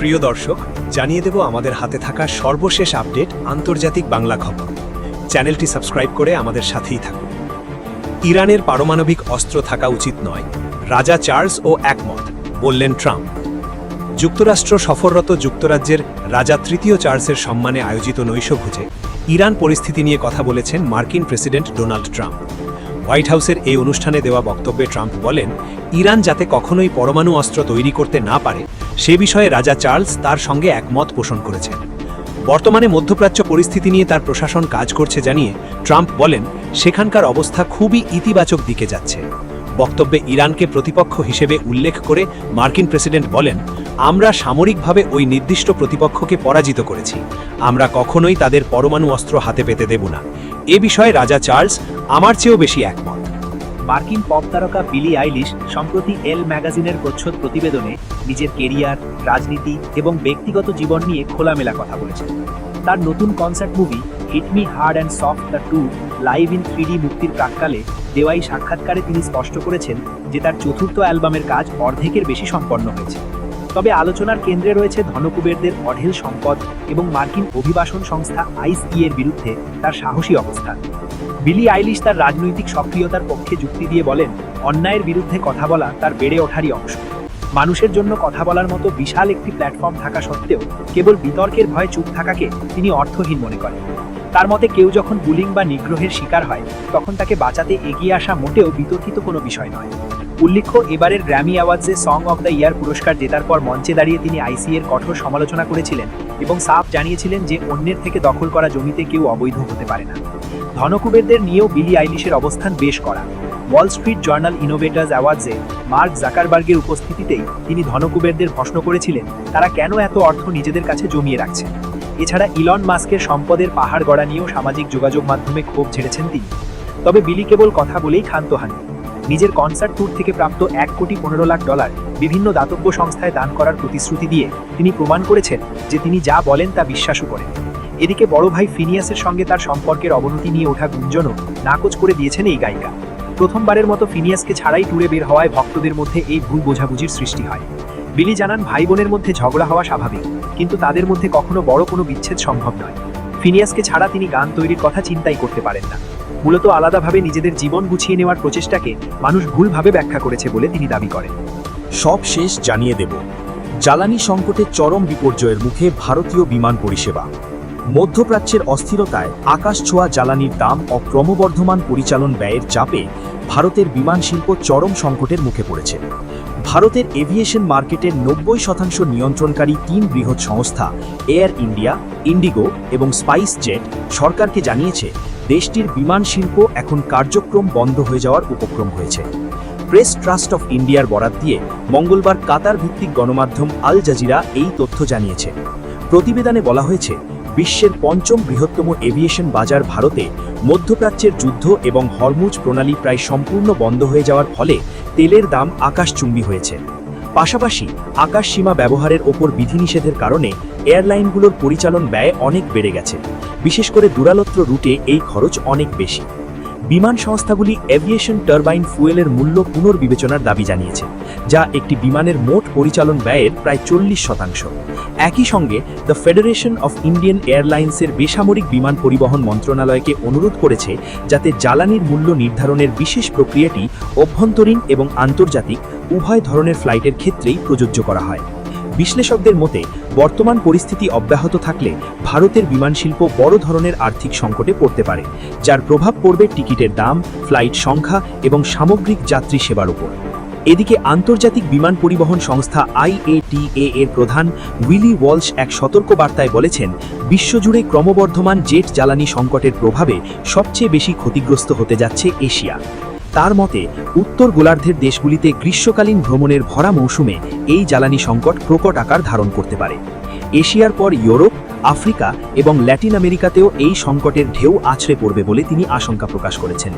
প্রিয় দর্শক, জানিয়ে দেব আমাদের হাতে থাকা সর্বশেষ আপডেট আন্তর্জাতিক বাংলা খবর। চ্যানেলটি সাবস্ক্রাইব করে আমাদের সাথেই থাকুন। ইরানের পারমাণবিক অস্ত্র থাকা উচিত নয়, রাজা চার্লস ও একমত, বললেন ট্রাম্প। যুক্তরাষ্ট্র সফররত যুক্তরাজ্যের রাজা তৃতীয় চার্লসের সম্মানে আয়োজিত নৈশভোজে ইরান পরিস্থিতি নিয়ে কথা বলেছেন মার্কিন প্রেসিডেন্ট ডোনাল্ড ট্রাম্প। হোয়াইট হাউসের এই অনুষ্ঠানে দেওয়া বক্তব্যে ট্রাম্প বলেন, ইরান যাতে কখনোই পরমাণু অস্ত্র তৈরি করতে না পারে সে বিষয়ে রাজা চার্লস তার সঙ্গে একমত পোষণ করেছেন। বর্তমানে মধ্যপ্রাচ্য পরিস্থিতি নিয়ে তার প্রশাসন কাজ করছে জানিয়ে ট্রাম্প বলেন, সেখানকার অবস্থা খুবই ইতিবাচক দিকে যাচ্ছে। বক্তব্যে ইরানকে প্রতিপক্ষ হিসেবে উল্লেখ করে মার্কিন প্রেসিডেন্ট বলেন, আমরা সামরিকভাবে ওই নির্দিষ্ট প্রতিপক্ষকে পরাজিত করেছি। আমরা কখনোই তাদের পরমাণু অস্ত্র হাতে পেতে দেব না। এ বিষয়ে রাজা চার্লস আমার চেয়েও বেশি একমত। মার্কিন পপ তারকা বিলি আইলিশ সম্প্রতি এল ম্যাগাজিনের প্রচ্ছদ প্রতিবেদনে নিজের কেরিয়ার, রাজনীতি এবং ব্যক্তিগত জীবন নিয়ে খোলামেলা কথা বলেছেন। তার নতুন concert movie hit me hard and soft the tour live in 3D মুক্তির প্রাক্কালে দেওয়া এই সাক্ষাৎকারে তিনি স্পষ্ট করেছেন যে তার চতুর্থ অ্যালবামের কাজ অর্ধেকের বেশি সম্পন্ন হয়েছে। তবে আলোচনার কেন্দ্রে রয়েছে ধনকুবেরদের অঢেল সম্পদ এবং মার্কিন অভিবাসন সংস্থা আইসই এর বিরুদ্ধে তার সাহসী অবস্থান। বিলি আইলিশ তার রাজনৈতিক সক্রিয়তার পক্ষে যুক্তি দিয়ে বলেন, অন্যায়ের বিরুদ্ধে কথা বলা তার বেড়ে ওঠারই অংশ। মানুষের জন্য কথা বলার মতো বিশাল একটি প্ল্যাটফর্ম থাকা সত্ত্বেও কেবল বিতর্কের ভয়ে চুপ থাকাকে তিনি অর্থহীন মনে করেন। তার মতে কেউ যখন বুলিং বা নিগ্রহের শিকার হয় তখন তাকে বাঁচাতে এগিয়ে আসা মোটেও বিতর্কিত কোনো বিষয় নয়। উল্লেখ্য, এবারের গ্র্যামি অ্যাওয়ার্ডসে সং অব দ্য ইয়ার পুরস্কার জেতার পর মঞ্চে দাঁড়িয়ে তিনি আইসি এর কঠোর সমালোচনা করেছিলেন এবং সাফ জানিয়েছিলেন যে অন্যের থেকে দখল করা জমিতে কেউ অবৈধ হতে পারে না। ধনকুবেরদের নিয়েও বিলি আইলিশের অবস্থান বেশ কড়া। ওয়াল স্ট্রিট জার্নাল ইনোভেটার্স অ্যাওয়ার্ডসে মার্ক জাকারবার্গের উপস্থিতিতেই তিনি ধনকুবেরদের প্রশ্ন করেছিলেন তারা কেন এত অর্থ নিজেদের কাছে জমিয়ে রাখছেন। এছাড়া ইলন মাস্কের সম্পদের পাহাড় গড়া নিয়েও সামাজিক যোগাযোগ মাধ্যমে ক্ষোভ ঝেড়েছেন তিনি। তবে বিলি কেবল কথা বলেই ক্ষান্ত হননি। নিজের কনসার্ট ট্যুর থেকে প্রাপ্ত $1,15,00,000 বিভিন্ন দাতব্য সংস্থায় দান করার প্রতিশ্রুতি দিয়ে তিনি প্রমাণ করেছেন যে তিনি যা বলেন তা বিশ্বাসও করেন। এদিকে বড় ভাই ফিনিয়াসের সঙ্গে তার সম্পর্কের অবনতি নিয়ে ওঠা গুঞ্জনও নাকচ করে দিয়েছেন এই গায়িকা। প্রথমবারের মতো ফিনিয়াসকে ছাড়াই ট্যুরে বের হওয়ায় ভক্তদের মধ্যে এই ভুল বোঝাবুঝির সৃষ্টি হয়। বিলি জানান, ভাই বোনের মধ্যে ঝগড়া হওয়া স্বাভাবিক, কিন্তু তাদের মধ্যে কখনো বড় কোনো বিচ্ছেদ সম্ভব নয়। ফিনিয়াসকে ছাড়া তিনি গান তৈরির কথা চিন্তাই করতে পারেন না। মূলত আলাদাভাবে নিজেদের জীবন গুছিয়ে নেওয়ার প্রচেষ্টাকে মানুষ ভুলভাবে ব্যাখ্যা করেছে বলে তিনি দাবি করেন। সব শেষ জানিয়ে দেব, জ্বালানি সংকটের চরম বিপর্যয়ের মুখে ভারতীয় বিমান পরিষেবা। মধ্যপ্রাচ্যের অস্থিরতায় আকাশ ছোঁয়া জ্বালানির দাম ও ক্রমবর্ধমান পরিচালন ব্যয়ের চাপে ভারতের বিমান শিল্প চরম সংকটের মুখে পড়েছে। ভারতের এভিয়েশন মার্কেটের 90% নিয়ন্ত্রণকারী 3 বৃহৎ সংস্থা এয়ার ইন্ডিয়া, ইন্ডিগো এবং স্পাইস জেট সরকারকে জানিয়েছে দেশটির বিমান শিল্প এখন কার্যক্রম বন্ধ হয়ে যাওয়ার উপক্রম হয়েছে। প্রেস ট্রাস্ট অফ ইন্ডিয়ার বরাত দিয়ে মঙ্গলবার কাতার ভিত্তিক গণমাধ্যম আল জাজিরা এই তথ্য জানিয়েছে। প্রতিবেদনে বলা হয়েছে, বিশ্বের 5ম বৃহত্তম এভিয়েশন বাজার ভারতে মধ্যপ্রাচ্যের যুদ্ধ এবং হরমুজ প্রণালী প্রায় সম্পূর্ণ বন্ধ হয়ে যাওয়ার ফলে তেলের দাম আকাশচুম্বী হয়েছে। পাশাপাশি আকাশ সীমা ব্যবহারের ওপর বিধিনিষেধের কারণে এয়ারলাইনগুলোর পরিচালন ব্যয় অনেক বেড়ে গেছে। বিশেষ করে দূরালত্র রুটে এই খরচ অনেক বেশি। বিমান সংস্থাগুলি এভিয়েশন টারবাইন ফুয়েলের মূল্য পুনর্বিবেচনার দাবি জানিয়েছে, যা একটি বিমানের মোট পরিচালন ব্যয়ের প্রায় 40%। একই সঙ্গে দ্য ফেডারেশন অফ ইন্ডিয়ান এয়ারলাইন্সের বেসামরিক বিমান পরিবহন মন্ত্রণালয়কে অনুরোধ করেছে যাতে জ্বালানির মূল্য নির্ধারণের বিশেষ প্রক্রিয়াটি অভ্যন্তরীণ এবং আন্তর্জাতিক উভয় ধরনের ফ্লাইটের ক্ষেত্রেই প্রযোজ্য করা হয়। বিশ্লেষকদের মতে, বর্তমান পরিস্থিতি অব্যাহত থাকলে ভারতের বিমান শিল্প বড় ধরনের আর্থিক সংকটে পড়তে পারে, যার প্রভাব পড়বে টিকিটের দাম, ফ্লাইট সংখ্যা এবং সামগ্রিক যাত্রী সেবার উপর। এদিকে আন্তর্জাতিক বিমান পরিবহন সংস্থা IATA এর প্রধান উইলি ওয়ালশ এক সতর্ক বার্তায় বলেছেন, বিশ্বজুড়ে ক্রমবর্ধমান জেট জ্বালানি সংকটের প্রভাবে সবচেয়ে বেশি ক্ষতিগ্রস্ত হতে যাচ্ছে এশিয়া। তার মতে, উত্তর গোলার্ধের দেশগুলিতে গ্রীষ্মকালীন ভ্রমণের ভরা মৌসুমে এই জ্বালানি সংকট প্রকট আকার ধারণ করতে পারে। এশিয়ার পর ইউরোপ, আফ্রিকা এবং ল্যাটিন আমেরিকাতেও এই সংকটের ঢেউ আছড়ে পড়বে বলে তিনি আশঙ্কা প্রকাশ করেছেন।